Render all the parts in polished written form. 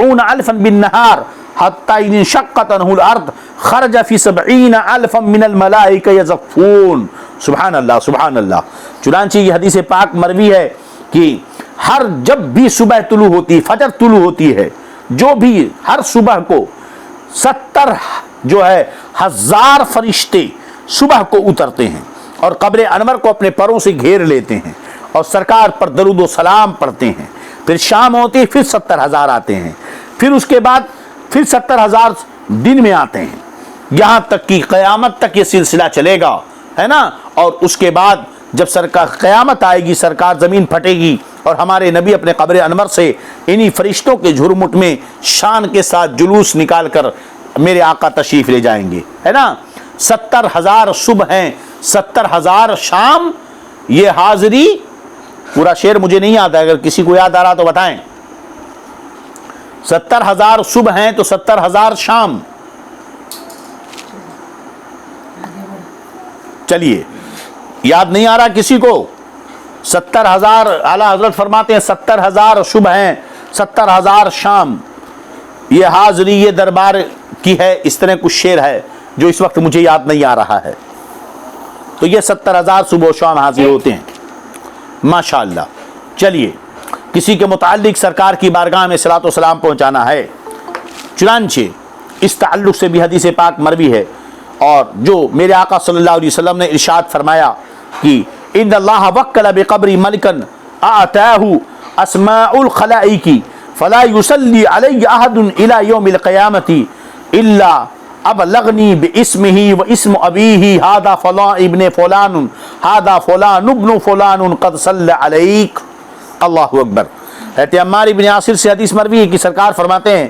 70 ألفا بالنهار حتى إن انشقت عنه الأرض خرج في 70 ألفا من الملائكة يزفون. سبحان اللہ سبحان اللہ. چنانچہ یہ حدیث پاک مروی ہے کہ جب بھی صبح طلوع ہوتی، فجر طلوع ہوتی ہے، جو بھی ہر صبح کو 70 ہزار فرشتے صبح کو اترتے ہیں اور قبر انور کو اپنے پروں سے گھیر لیتے ہیں اور سرکار پر درود و سلام پڑھتے ہیں. پھر شام ہوتی ہے، پھر 70 ہزار آتے ہیں، پھر اس کے بعد پھر 70 ہزار دن میں آتے ہیں، یہاں تک کہ قیامت تک یہ سلسلہ چلے گا، ہے نا. اور اس کے بعد جب سرکار قیامت آئے گی، سرکار زمین پھٹے گی اور ہمارے نبی اپنے قبر انور سے انہی فرشتوں کے جھرمٹ میں شان کے ساتھ جلوس نکال کر میرے آقا تشریف لے جائیں گے، ہے نا. 70 ہزار صبح ہیں، 70 ہزار شام. یہ حاضری پورا شعر مجھے نہیں یاد ہے، اگر کسی کو یاد آ رہا تو بتائیں. 70 ہزار صبح ہیں تو 70 ہزار شام. چلیے یاد نہیں آ رہا کسی کو؟ 70 ہزار اعلیٰ حضرت فرماتے ہیں 70 ہزار صبح ہیں، 70 ہزار شام. یہ حاضری یہ دربار کی ہے. اس طرح کچھ شعر ہے جو اس وقت مجھے یاد نہیں آ رہا ہے. تو یہ 70 ہزار صبح و شام حاضر ہوتے ہیں. ماشاءاللہ. چلیے کسی کے متعلق سرکار کی بارگاہ میں صلاۃ و سلام پہنچانا ہے. چنانچہ اس تعلق سے بھی حدیث پاک مروی ہے، اور جو میرے آقا صلی اللہ علیہ وسلم نے ارشاد فرمایا کہ ان اللہ وکل بقبری ملکن اعطاہ اسماء الخلائق فلا يصلی علی احد الى یوم القیامت الا ابلغنی باسمہ واسم ابیہ ھذا فلان ابن فلان ھذا فلان ابن فلان قد صلی علیک. اللہ اکبر. حضرت عمار بن یاسر سے حدیث مروی ہے کہ سرکار فرماتے ہیں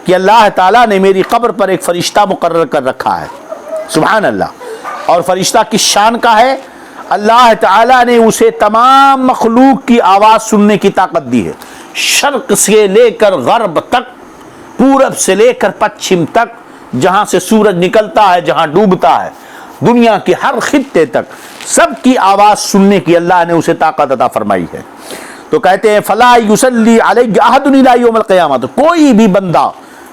کہ اللہ تعالیٰ نے میری قبر پر ایک فرشتہ مقرر کر رکھا ہے. سبحان اللہ. اور فرشتہ کس شان کا ہے؟ اللہ تعالیٰ نے اسے تمام مخلوق کی آواز سننے کی طاقت دی ہے، شرق سے لے کر غرب تک، پورب سے لے کر پچھم تک، جہاں سے سورج نکلتا ہے جہاں ڈوبتا ہے، دنیا کے ہر خطے تک سب کی آواز سننے کی اللہ نے اسے طاقت عطا فرمائی ہے. تو کہتے ہیں فلا یصلی علی احد الی یوم القیامت، کوئی بھی بندہ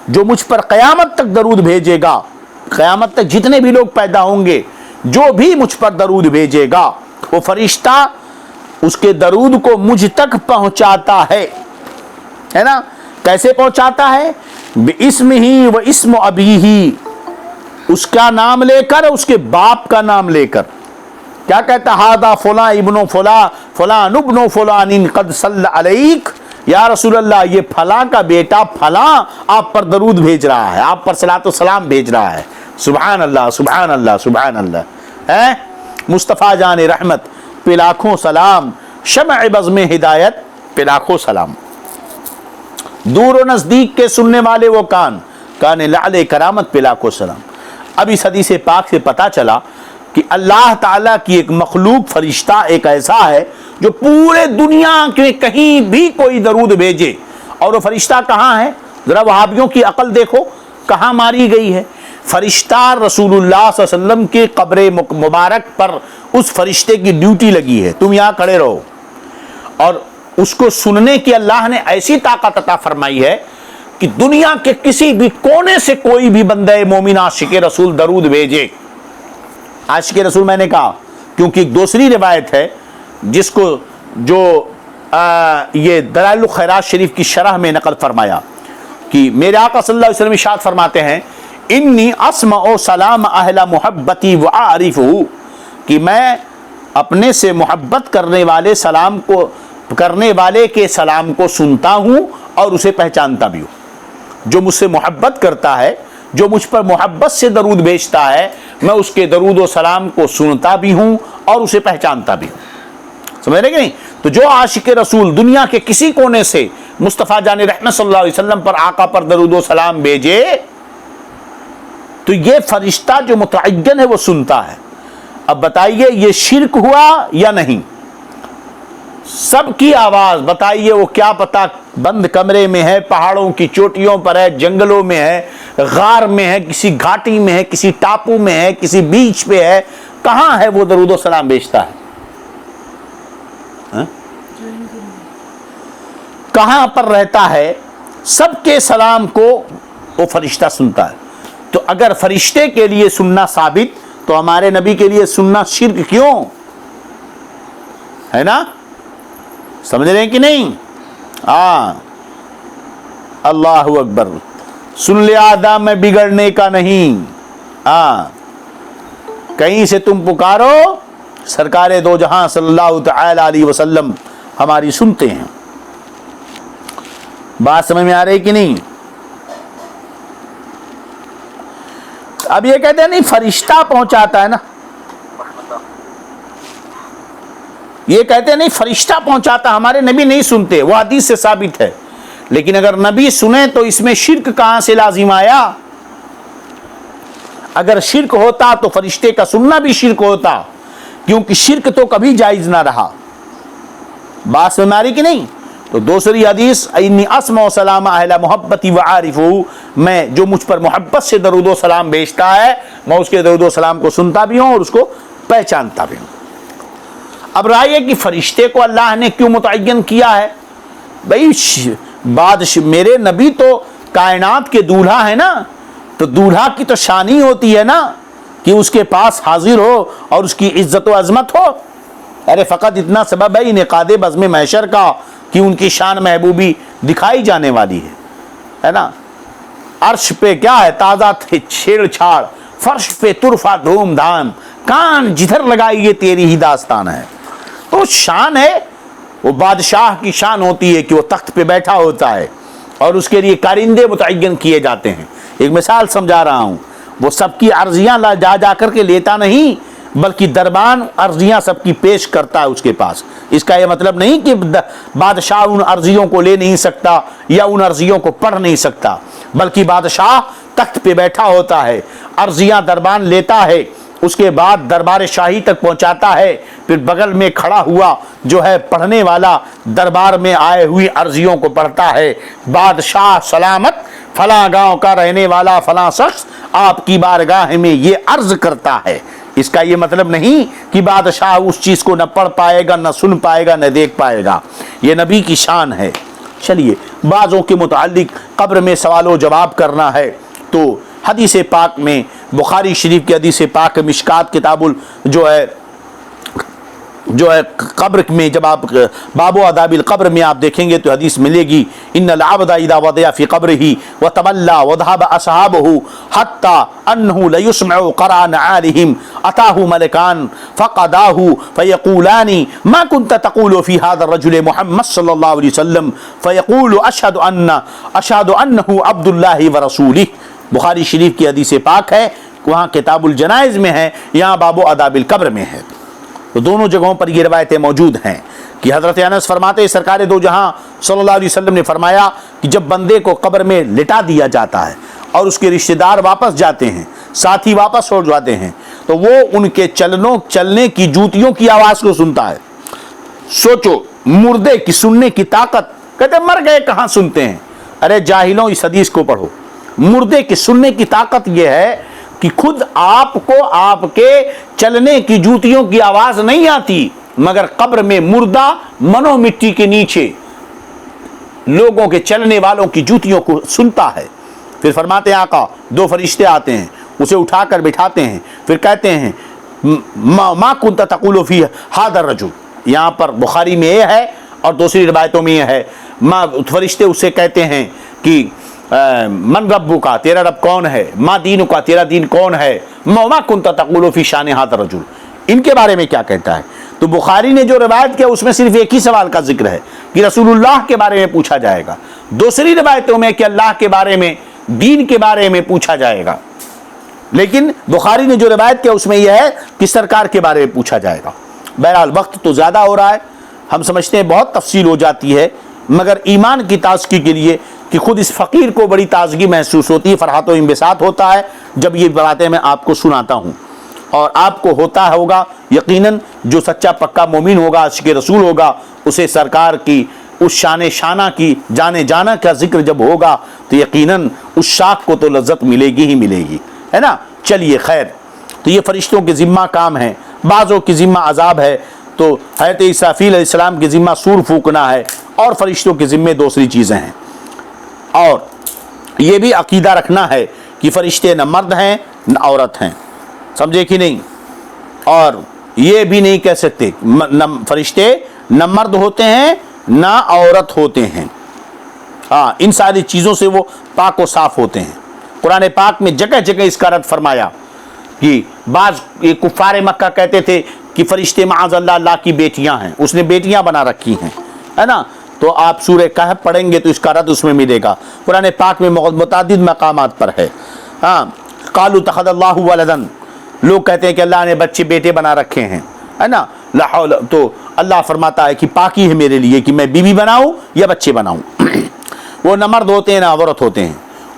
جو مجھ پر قیامت تک درود بھیجے گا، قیامت تک جتنے بھی لوگ پیدا ہوں گے، جو بھی مجھ پر درود بھیجے گا، وہ فرشتہ اس کے درود کو مجھ تک پہنچاتا ہے نا. کیسے پہنچاتا ہے؟ باسمہ و اسم ابیہ، اس کا نام لے کر، اس کے باپ کا نام لے کر. کیا کہتا؟ ھذا فلاں ابن فلاں فلان ابن فلان قد صلی علیک. یا رسول اللہ یہ فلاں کا بیٹا فلاں آپ پر درود بھیج رہا ہے، آپ پر صلاۃ و سلام بھیج رہا ہے. سبحان اللہ سبحان اللہ سبحان اللہ. مصطفیٰ جان رحمت پہ لاکھوں سلام، شمع بزم ہدایت پہ لاکھوں سلام. دور و نزدیک کے سننے والے وہ کان لعل کرامت پہ لاکھوں سلام. اب اس حدیث پاک سے پتہ چلا کہ اللہ تعالیٰ کی ایک مخلوق فرشتہ ایک ایسا ہے جو پورے دنیا کے کہیں بھی کوئی درود بھیجے. اور وہ فرشتہ کہاں ہے؟ ذرا وہابیوں کی عقل دیکھو کہاں ماری گئی ہے. فرشتہ رسول اللہ صلی اللہ علیہ وسلم کے قبر مبارک پر اس فرشتے کی ڈیوٹی لگی ہے، تم یہاں کھڑے رہو. اور اس کو سننے کی اللہ نے ایسی طاقت عطا فرمائی ہے کہ دنیا کے کسی بھی کونے سے کوئی بھی بندہ مومن عاشق رسول درود بھیجے. عاشق رسول میں نے کہا کیونکہ ایک دوسری روایت ہے جس کو جو یہ دلائل الخیرات شریف کی شرح میں نقل فرمایا کہ میرے آقا صلی اللہ علیہ وسلم ارشاد فرماتے ہیں انی اسمع سلام اہل محبتی واعرفہ، کہ میں اپنے سے محبت کرنے والے کے سلام کو سنتا ہوں اور اسے پہچانتا بھی ہوں. جو مجھ سے محبت کرتا ہے، جو مجھ پر محبت سے درود بھیجتا ہے، میں اس کے درود و سلام کو سنتا بھی ہوں اور اسے پہچانتا بھی ہوں. سمجھ رہے کہ نہیں؟ تو جو عاشق رسول دنیا کے کسی کونے سے مصطفیٰ جان رحمت صلی اللہ علیہ وسلم پر، آقا پر درود و سلام بھیجے تو یہ فرشتہ جو متعین ہے وہ سنتا ہے. اب بتائیے یہ شرک ہوا یا نہیں؟ سب کی آواز بتائیے، وہ کیا پتا بند کمرے میں ہے، پہاڑوں کی چوٹیوں پر ہے، جنگلوں میں ہے، غار میں ہے، کسی گھاٹی میں ہے، کسی ٹاپو میں ہے، کسی بیچ پہ ہے، کہاں ہے وہ درود و سلام بھیجتا ہے؟ کہاں پر رہتا ہے؟ سب کے سلام کو وہ فرشتہ سنتا ہے. تو اگر فرشتے کے لیے سننا ثابت تو ہمارے نبی کے لیے سننا شرک کیوں ہے نا؟ سمجھ رہے ہیں کہ نہیں؟ ہاں اللہ اکبر. سن لے آدم میں بگڑنے کا نہیں. ہاں کہیں سے تم پکارو سرکار دو جہاں صلی اللہ تعالی علیہ وسلم ہماری سنتے ہیں. بات سمجھ میں آ رہی کہ نہیں؟ اب یہ کہتے ہیں نہیں فرشتہ پہنچاتا ہے نا, یہ کہتے ہیں نہیں فرشتہ پہنچاتا, ہمارے نبی نہیں سنتے, وہ حدیث سے ثابت ہے. لیکن اگر نبی سنیں تو اس میں شرک کہاں سے لازم آیا؟ اگر شرک ہوتا تو فرشتے کا سننا بھی شرک ہوتا, کیونکہ شرک تو کبھی جائز نہ رہا. بات سمجھ میں آ رہی کہ نہیں؟ تو دوسری حدیث انی اسمع و سلام اہل محبتی و عارفہ, میں جو مجھ پر محبت سے درود و سلام بھیجتا ہے میں اس کے درود و سلام کو سنتا بھی ہوں اور اس کو پہچانتا بھی ہوں. اب رائے ہے کہ فرشتے کو اللہ نے کیوں متعین کیا ہے؟ بھائی میرے نبی تو کائنات کے دولہا ہے نا, تو دولہا کی تو شان ہی ہوتی ہے نا کہ اس کے پاس حاضر ہو اور اس کی عزت و عظمت ہو. ارے فقط اتنا سبب ہے انعقاد بزم محشر کا کہ ان کی شان محبوبی دکھائی جانے والی ہے نا. عرش پہ کیا ہے تازہ چھیڑ چھاڑ, فرش پہ طرفہ دھوم دھام, کان جدھر لگائیے تیری ہی داستان ہے. تو شان ہے, وہ بادشاہ کی شان ہوتی ہے کہ وہ تخت پہ بیٹھا ہوتا ہے اور اس کے لیے کارندے متعین کیے جاتے ہیں. ایک مثال سمجھا رہا ہوں, وہ سب کی عرضیاں جا کر کے لیتا نہیں, بلکہ دربان عرضیاں سب کی پیش کرتا ہے اس کے پاس. اس کا یہ مطلب نہیں کہ بادشاہ ان عرضیوں کو لے نہیں سکتا یا ان عرضیوں کو پڑھ نہیں سکتا, بلکہ بادشاہ تخت پہ بیٹھا ہوتا ہے, عرضیاں دربان لیتا ہے, اس کے بعد دربار شاہی تک پہنچاتا ہے, پھر بغل میں کھڑا ہوا جو ہے پڑھنے والا دربار میں آئے ہوئی عرضیوں کو پڑھتا ہے. بادشاہ سلامت, فلاں گاؤں کا رہنے والا فلاں شخص آپ کی بارگاہ میں یہ عرض کرتا ہے. اس کا یہ مطلب نہیں کہ بادشاہ اس چیز کو نہ پڑھ پائے گا, نہ سن پائے گا, نہ دیکھ پائے گا. یہ نبی کی شان ہے. چلیے بعضوں کے متعلق قبر میں سوال و جواب کرنا ہے تو حدیث پاک میں بخاری شریف کی حدیث پاک مشکات کتاب جو ہے قبر میں جب آپ باب و آداب القبر میں آپ دیکھیں گے تو حدیث ملے گی, ان العبد اذا وضع في قبره وتولى وذهب اصحابه حتى انه ليسمع قران عالهم اتاه ملكان فقداه فيقولان ما كنت تقول في هذا الرجل محمد صلى الله عليه وسلم فيقول اشهد انه عبد الله ورسوله. بخاری شریف کی حدیث پاک ہے, وہاں کتاب الجنائز میں ہے, یہاں باب و آداب القبر میں ہے. تو دونوں جگہوں پر یہ روایتیں موجود ہیں کہ حضرت انس فرماتے ہیں سرکار دو جہاں صلی اللہ علیہ وسلم نے فرمایا کہ جب بندے کو قبر میں لٹا دیا جاتا ہے اور اس کے رشتہ دار واپس جاتے ہیں, ساتھی واپس ہو جاتے ہیں, تو وہ ان کے چلنے کی جوتیوں کی آواز کو سنتا ہے. سوچو مردے کی سننے کی طاقت, کہتے مر گئے کہاں سنتے ہیں. ارے جاہلوں اس حدیث کو پڑھو. مردے کی سننے کی طاقت یہ ہے کہ خود آپ کو آپ کے چلنے کی جوتیوں کی آواز نہیں آتی, مگر قبر میں مردہ منو مٹی کے نیچے لوگوں کے چلنے والوں کی جوتیوں کو سنتا ہے. پھر فرماتے ہیں آقا دو فرشتے آتے ہیں, اسے اٹھا کر بٹھاتے ہیں, پھر کہتے ہیں ما کنت تقول فی ھذا الرجل. یہاں پر بخاری میں یہ ہے اور دوسری روایتوں میں یہ ہے, فرشتے اسے کہتے ہیں کہ من ربو کا, تیرا رب کون ہے, ما دینو کا, تیرا دین کون ہے, ما کنت تقول فی شان ھذا الرجل, ان کے بارے میں کیا کہتا ہے. تو بخاری نے جو روایت کیا اس میں صرف ایک ہی سوال کا ذکر ہے کہ رسول اللہ کے بارے میں پوچھا جائے گا. دوسری روایتوں میں کہ اللہ کے بارے میں, دین کے بارے میں پوچھا جائے گا. لیکن بخاری نے جو روایت کیا اس میں یہ ہے کہ سرکار کے بارے میں پوچھا جائے گا. بہرحال وقت تو زیادہ ہو رہا ہے, ہم سمجھتے ہیں بہت تفصیل ہو جاتی ہے, مگر ایمان کی تازگی کے لیے کہ خود اس فقیر کو بڑی تازگی محسوس ہوتی ہے, فرحت و انبساط ہوتا ہے جب یہ باتیں میں آپ کو سناتا ہوں. اور آپ کو ہوتا ہوگا یقیناً, جو سچا پکا مومن ہوگا, عاشق رسول ہوگا, اسے سرکار کی اس شان شانہ کی جانے جانا کا ذکر جب ہوگا تو یقیناً اس شاخ کو تو لذت ملے گی ہی ملے گی, ہے نا. چلیے خیر, تو یہ فرشتوں کے ذمہ کام ہے, بعضوں کی ذمہ عذاب ہے. تو حضرت اسرافیل علیہ السلام کے ذمہ سور پھونکنا ہے اور فرشتوں کے ذمہ دوسری چیزیں ہیں. اور یہ بھی عقیدہ رکھنا ہے کہ فرشتے نہ مرد ہیں نہ عورت ہیں، سمجھے کہ نہیں؟ اور یہ بھی نہیں کہہ سکتے فرشتے نہ مرد ہوتے ہیں نہ عورت ہوتے ہیں، ہاں ان ساری چیزوں سے وہ پاک و صاف ہوتے ہیں۔ قرآن پاک میں جگہ جگہ اس کا رد فرمایا کہ بعض کفار مکہ کہتے تھے کہ فرشتے معاذ اللہ اللہ کی بیٹیاں ہیں، اس نے بیٹیاں بنا رکھی ہیں، ہے نا؟ تو آپ سورہ کہف پڑھیں گے تو اس کا رد اس میں ملے گا، قرآن پاک میں متعدد مقامات پر ہے۔ ہاں قالوا اتخذ اللہ ولدا، لوگ کہتے ہیں کہ اللہ نے بچے بیٹے بنا رکھے ہیں، ہے نا؟ لا حول، تو اللہ فرماتا ہے کہ پاکی ہے میرے لیے کہ میں بیوی بناؤں یا بچے بناؤں۔ وہ نہ مرد ہوتے ہیں نہ عورت ہوتے ہیں۔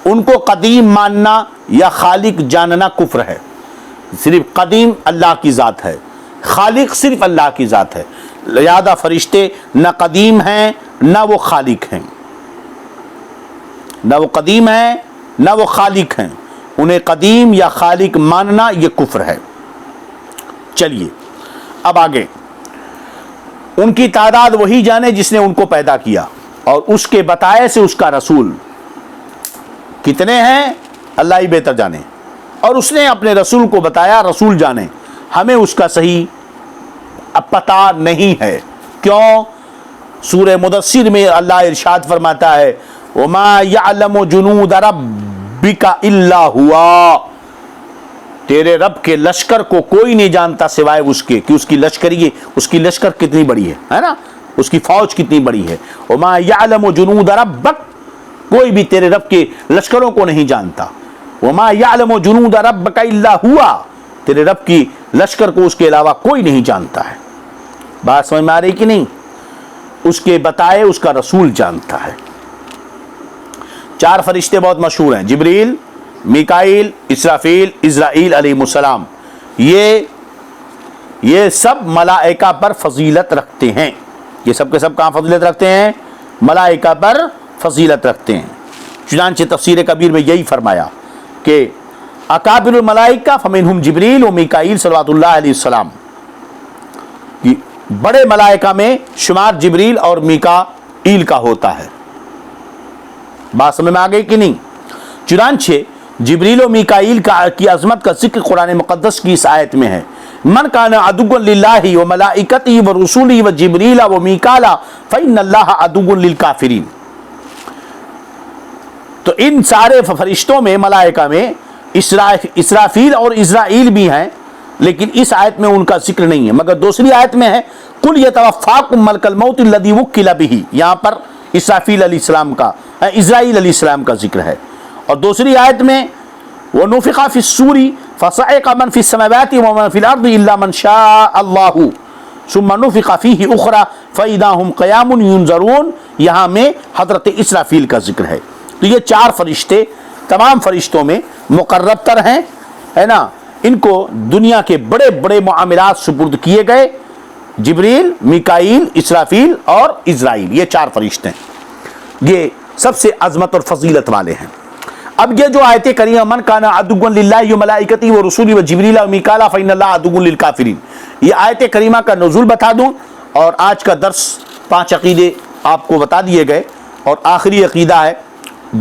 ان کو قدیم ماننا یا خالق جاننا کفر ہے۔ صرف قدیم اللہ کی ذات ہے، خالق صرف اللہ کی ذات ہے، لہذا فرشتے نہ قدیم ہیں نہ وہ خالق ہیں، نہ وہ قدیم ہیں نہ وہ خالق ہیں، انہیں قدیم یا خالق ماننا یہ کفر ہے۔ چلیے اب آگے، ان کی تعداد وہی جانے جس نے ان کو پیدا کیا، اور اس کے بتائے سے اس کا رسول کتنے ہیں اللہ ہی بہتر جانے، اور اس نے اپنے رسول کو بتایا، رسول جانے، ہمیں اس کا صحیح پتہ نہیں ہے۔ کیوں؟ سورہ مدثر میں اللہ ارشاد فرماتا ہے وَمَا يَعْلَمُ جُنُودَ رَبِّكَ إِلَّا هُوَ، تیرے رب کے لشکر کو کوئی نہیں جانتا سوائے اس کے کہ اس کی لشکری، اس کی لشکر کتنی بڑی ہے نا، اس کی فوج کتنی بڑی ہے۔ وَمَا يَعْلَمُ جُنُودَ رَبِّكَ، کوئی بھی تیرے رب کے لشکروں کو نہیں جانتا۔ وَمَا يَعْلَمُ جُنُودَ رَبِّكَ إِلَّا هُوَ، تیرے رب کی لشکر کو اس کے علاوہ کوئی نہیں جانتا ہے۔ بات سمجھ میں آ رہی کہ نہیں؟ اس کے بتائے اس کا رسول جانتا ہے۔ چار فرشتے بہت مشہور ہیں، جبریل، میکائیل، اسرافیل، اسرائیل علیہ السلام، یہ سب ملائکہ پر فضیلت رکھتے ہیں۔ یہ سب کے سب کہاں فضیلت رکھتے ہیں؟ ملائکہ پر فضیلت رکھتے ہیں۔ چنانچہ تفسیر کبیر میں یہی فرمایا کہ اکابر الملائکہ فمنہم جبریل و میکائیل صلوات اللہ علیہ السلام، بڑے ملائکہ میں شمار جبریل اور میکائیل کا ہوتا ہے۔ بات سمجھ میں آ گئی کہ نہیں؟ چنانچہ جبریل و میکائیل کی عظمت کا ذکر قرآن مقدس کی اس آیت میں ہے، من کان عدوا للہ و ملائکتہ و رسولہ و جبریل و میکائیل فإن اللہ عدو للکافرین۔ تو ان سارے فرشتوں میں، ملائکہ میں اسرافیل اور اسرائیل بھی ہیں، لیکن اس آیت میں ان کا ذکر نہیں ہے، مگر دوسری آیت میں ہے قل یتوفاکم ملک الموت الذی وکل بہ، یہاں پر اسرافیل علیہ السلام کا، اسرائیل علیہ السلام کا ذکر ہے۔ اور دوسری آیت میں ونفخ فی الصور فصعق من فی السماوات ومن فی الارض الا من شاء اللہ ثم نفخ فیہ اخری فاذا هم قیام ینظرون، یہاں میں حضرت اسرافیل کا ذکر ہے۔ تو یہ چار فرشتے تمام فرشتوں میں مقرب تر ہیں، ہے نا؟ ان کو دنیا کے بڑے بڑے معاملات سپرد کیے گئے، جبریل، میکائیل، اسرافیل اور اسرائیل، یہ چار فرشتے ہیں، یہ سب سے عظمت اور فضیلت والے ہیں۔ اب یہ جو آیت کریمہ من کان عدوا للہ و ملائکتہ و رسولہ و جبریل و میکائیل فإن اللہ عدو للکافرین، یہ آیت کریمہ کا نزول بتا دوں، اور آج کا درس 5 عقیدے آپ کو بتا دیے گئے، اور آخری عقیدہ ہے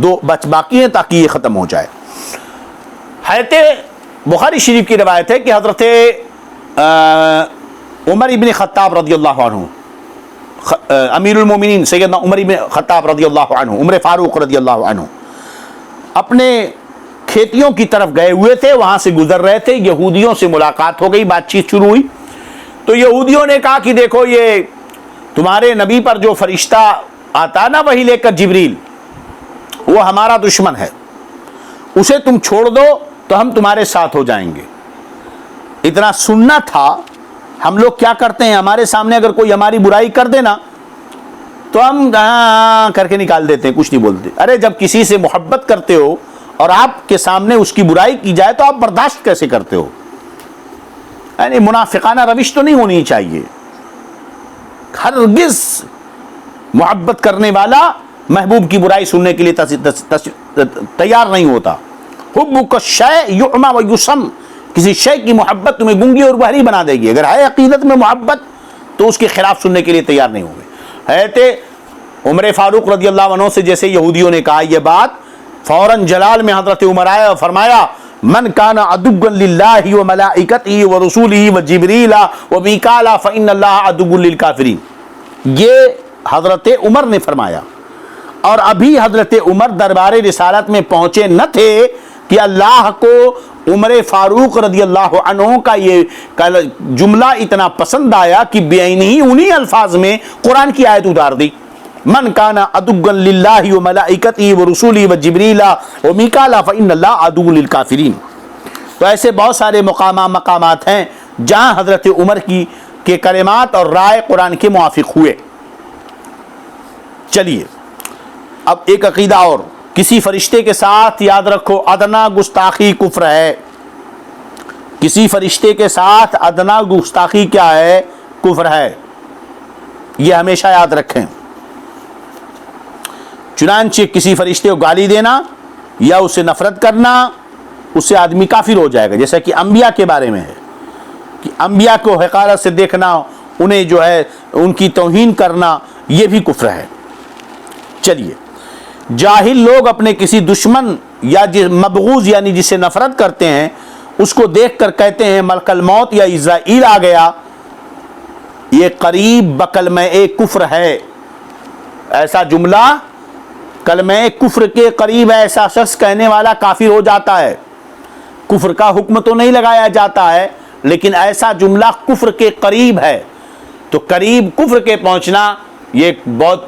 2 بچ باقی ہیں تاکہ یہ ختم ہو جائے۔ حضرت بخاری شریف کی روایت ہے کہ حضرت عمر ابن خطاب رضی اللہ عنہ، امیر المومنین سیدنا عمر ابن خطاب رضی اللہ عنہ، عمر فاروق رضی اللہ عنہ، اپنے کھیتیوں کی طرف گئے ہوئے تھے، وہاں سے گزر رہے تھے، یہودیوں سے ملاقات ہو گئی، بات چیت شروع ہوئی، تو یہودیوں نے کہا کہ دیکھو یہ تمہارے نبی پر جو فرشتہ آتا نا وہی لے کر جبریل، وہ ہمارا دشمن ہے، اسے تم چھوڑ دو تو ہم تمہارے ساتھ ہو جائیں گے۔ اتنا سننا تھا، ہم لوگ کیا کرتے ہیں، ہمارے سامنے اگر کوئی ہماری برائی کر دے نا تو ہم کر کے نکال دیتے ہیں، کچھ نہیں بولتے۔ ارے جب کسی سے محبت کرتے ہو اور آپ کے سامنے اس کی برائی کی جائے تو آپ برداشت کیسے کرتے ہو؟ یعنی منافقانہ روش تو نہیں ہونی چاہیے۔ ہرگز محبت کرنے والا محبوب کی برائی سننے کے لیے تیار نہیں ہوتا۔ حبک الشیء یعمی و یسم، کسی شے کی محبت تمہیں گنگی اور بہری بنا دے گی، اگر ہے عقیدت میں محبت تو اس کے خلاف سننے کے لیے تیار نہیں ہوگے۔ حضرت عمر فاروق رضی اللہ عنہ سے جیسے یہودیوں نے کہا یہ بات، فوراً جلال میں حضرت عمر آئے اور فرمایا من کان عدوا للہ وملائکتہ ورسولہ وجبریل ومیکال فإن اللہ عدو للکافرین. یہ حضرت عمر نے فرمایا، اور ابھی حضرت عمر دربار رسالت میں پہنچے نہ تھے کہ اللہ کو عمر فاروق رضی اللہ عنہ کا یہ جملہ اتنا پسند آیا کہ بعینہ انہی الفاظ میں قرآن کی آیت اتار دی، من کان عدوا للہ وملائکتہ ورسولہ وجبریل ومیکال فإن اللہ عدو للکافرین. تو ایسے بہت سارے مقامات ہیں جہاں حضرت عمر کے کلمات اور رائے قرآن کے موافق ہوئے. چلیے اب ایک عقیدہ اور، کسی فرشتے کے ساتھ یاد رکھو ادنا گستاخی کفر ہے. کسی فرشتے کے ساتھ ادنا گستاخی کیا ہے؟ کفر ہے. یہ ہمیشہ یاد رکھیں. چنانچہ کسی فرشتے کو گالی دینا یا اسے نفرت کرنا، اس سے آدمی کافر ہو جائے گا. جیسا کہ انبیاء کے بارے میں ہے کہ انبیاء کو حقارت سے دیکھنا، انہیں جو ہے ان کی توہین کرنا، یہ بھی کفر ہے. چلیے، جاہل لوگ اپنے کسی دشمن یا مبغوض یعنی جسے نفرت کرتے ہیں اس کو دیکھ کر کہتے ہیں ملک الموت یا عزرائیل آ گیا. یہ قریب بکلمہ کفر ہے. ایسا جملہ کلمہ کفر کے قریب ہے. ایسا شخص کہنے والا کافر ہو جاتا ہے. کفر کا حکم تو نہیں لگایا جاتا ہے لیکن ایسا جملہ کفر کے قریب ہے. تو قریب کفر کے پہنچنا یہ بہت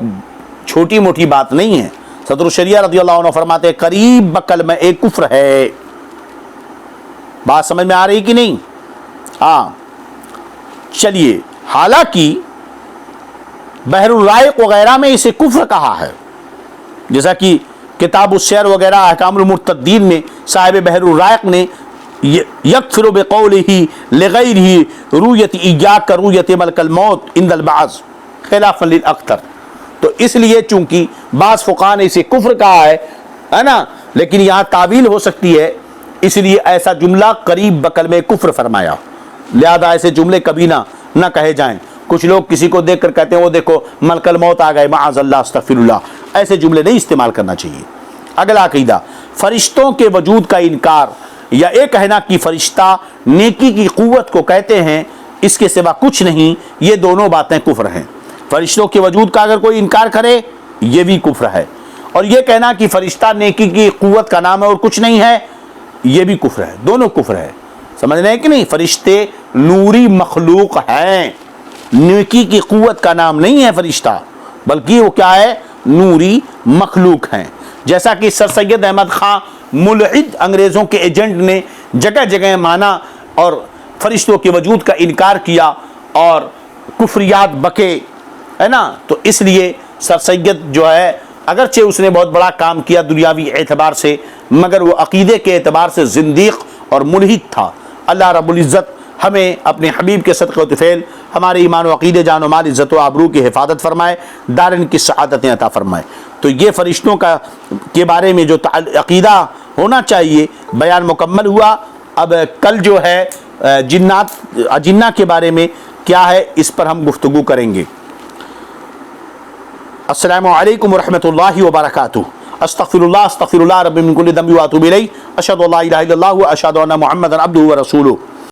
چھوٹی موٹی بات نہیں ہے. صدر الشریعہ رضی اللہ عنہ فرماتے ہیں قریب بکلمہ کفر ہے. بات سمجھ میں آ رہی کہ نہیں؟ ہاں. چلیے، حالانکہ بحر الرائق وغیرہ میں اسے کفر کہا ہے، جیسا کہ کتاب السیر وغیرہ احکام المرتدین میں صاحب بحر الرائق نے یکفر بقولہ لغیرہ رؤیت ایاک رؤیت ملک الموت عند البعث خلافا للاکثر. تو اس لیے چونکہ بعض فقہاء نے اسے کفر کہا ہے نا، لیکن یہاں تعویل ہو سکتی ہے، اس لیے ایسا جملہ قریب بکلمہ کفر فرمایا. لہذا ایسے جملے کبھی نہ کہے جائیں. کچھ لوگ کسی کو دیکھ کر کہتے ہیں وہ دیکھو ملک الموت آ گئے، معاذ اللہ استغفر اللہ. ایسے جملے نہیں استعمال کرنا چاہیے. اگلا عقیدہ، فرشتوں کے وجود کا انکار یا یہ کہنا کہ فرشتہ نیکی کی قوت کو کہتے ہیں اس کے سوا کچھ نہیں، یہ دونوں باتیں کفر ہیں. فرشتوں کے وجود کا اگر کوئی انکار کرے یہ بھی کفر ہے، اور یہ کہنا کہ فرشتہ نیکی کی قوت کا نام ہے اور کچھ نہیں ہے یہ بھی کفر ہے. دونوں کفر ہے. سمجھ رہے ہیں کہ نہیں؟ فرشتے نوری مخلوق ہیں، نیکی کی قوت کا نام نہیں ہے فرشتہ، بلکہ وہ کیا ہے؟ نوری مخلوق ہیں. جیسا کہ سر سید احمد خان ملحد انگریزوں کے ایجنٹ نے جگہ جگہ مانا اور فرشتوں کے وجود کا انکار کیا اور کفریات بکے، ہے نا. تو اس لیے سر سید جو ہے اگرچہ اس نے بہت بڑا کام کیا دنیاوی اعتبار سے، مگر وہ عقیدے کے اعتبار سے زندیق اور ملحد تھا. اللہ رب العزت ہمیں اپنے حبیب کے صدقہ و طفیل ہمارے ایمان و عقیدے جان و مال عزت و آبرو کی حفاظت فرمائے، دارین کی سعادتیں عطا فرمائے. تو یہ فرشتوں کے بارے میں جو عقیدہ ہونا چاہیے بیان مکمل ہوا. اب کل جو ہے اجنہ کے بارے میں کیا ہے اس پر ہم گفتگو کریں گے. السلام علیکم ورحمۃ اللہ وبرکاتہ. استغفر اللہ رب من کل ذنب واتوب الیہ. اشہد ان لا الہ الا اللہ واشہد ان محمدا عبدہ ورسولہ.